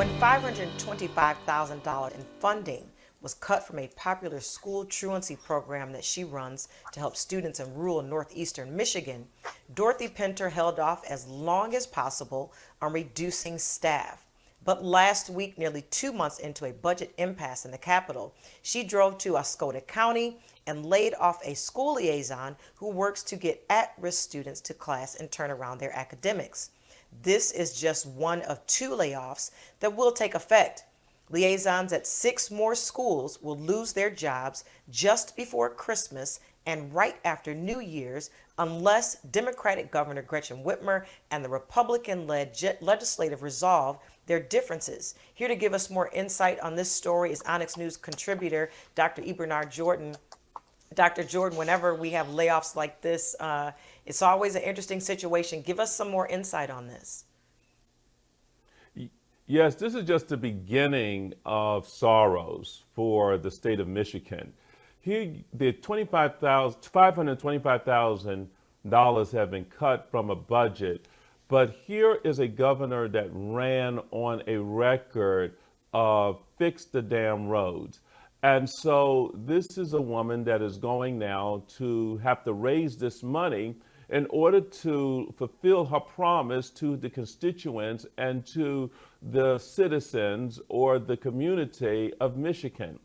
When $525,000 in funding was cut from a popular school truancy program that she runs to help students in rural northeastern Michigan, Dorothy Pinter held off as long as possible on reducing staff. But last week, nearly 2 months into a budget impasse in the capital, she drove to Oscoda County and laid off a school liaison who works to get at-risk students to class and turn around their academics. This is just one of 2 layoffs that will take effect. Liaisons at 6 more schools will lose their jobs just before Christmas and right after New Year's unless Democratic Governor Gretchen Whitmer and the Republican-led legislative resolve their differences. Here to give us more insight on this story is Onyx News contributor Dr. Bernard Jordan. Dr. Jordan, whenever we have layoffs like this, it's always an interesting situation. Give us some more insight on this. Yes, this is just the beginning of sorrows for the state of Michigan. Here, the $525,000 have been cut from a budget, but here is a governor that ran on a record of fix the damn roads. And so this is a woman that is going now to have to raise this money in order to fulfill her promise to the constituents and to the citizens or the community of Michigan.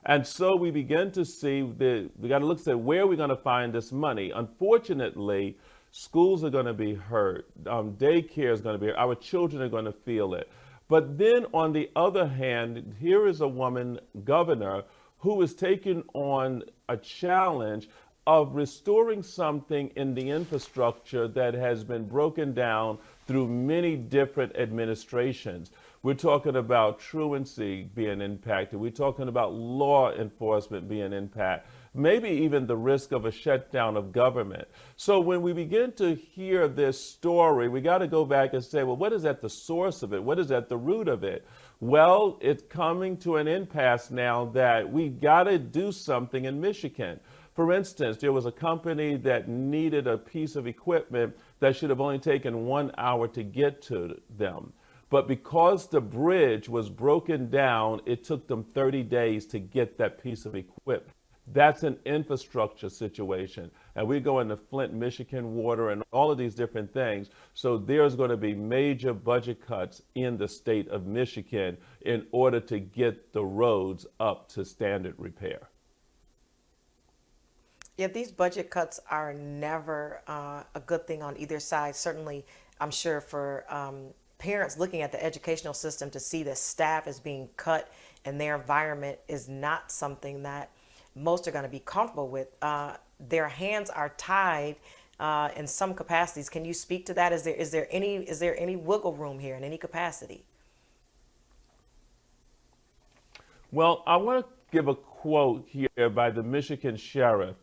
And so we begin to see that we got to look at where we're going to find this money. Unfortunately, schools are going to be hurt. Daycare is going to be hurt. Our children are going to feel it. But then on the other hand, here is a woman governor who is taking on a challenge of restoring something in the infrastructure that has been broken down through many different administrations. We're talking about truancy being impacted. We're talking about law enforcement being impacted. Maybe even the risk of a shutdown of government. So when we begin to hear this story, we got to go back and say, well, what is at the source of it? What is at the root of it? Well, it's coming to an impasse now that we got to do something in Michigan. For instance, there was a company that needed a piece of equipment that should have only taken 1 hour to get to them. But because the bridge was broken down, it took them 30 days to get that piece of equipment. That's an infrastructure situation. And we go into Flint, Michigan, water, and all of these different things. So there's going to be major budget cuts in the state of Michigan in order to get the roads up to standard repair. Yeah, these budget cuts are never a good thing on either side. Certainly, I'm sure for parents looking at the educational system to see that staff is being cut and their environment is not something that most are going to be comfortable with. Their hands are tied in some capacities. Can you speak to that? Is there any wiggle room here in any capacity? Well, I want to give a quote here by the Michigan sheriff,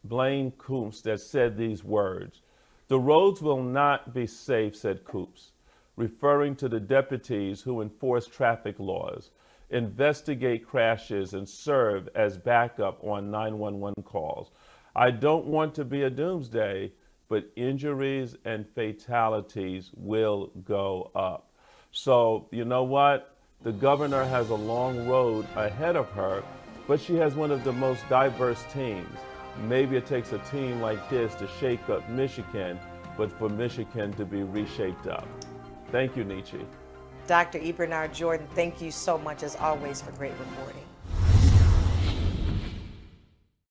Blaine Coombs, that said these words. "The roads will not be safe," said Coombs, referring to the deputies who enforce traffic laws, investigate crashes, and serve as backup on 911 calls. "I don't want to be a doomsday, but injuries and fatalities will go up." So, you know what? The governor has a long road ahead of her, but she has one of the most diverse teams. Maybe it takes a team like this to shake up Michigan, but for Michigan to be reshaped up. Thank you, Nietzsche. Dr. Bernard Jordan, thank you so much as always for great reporting.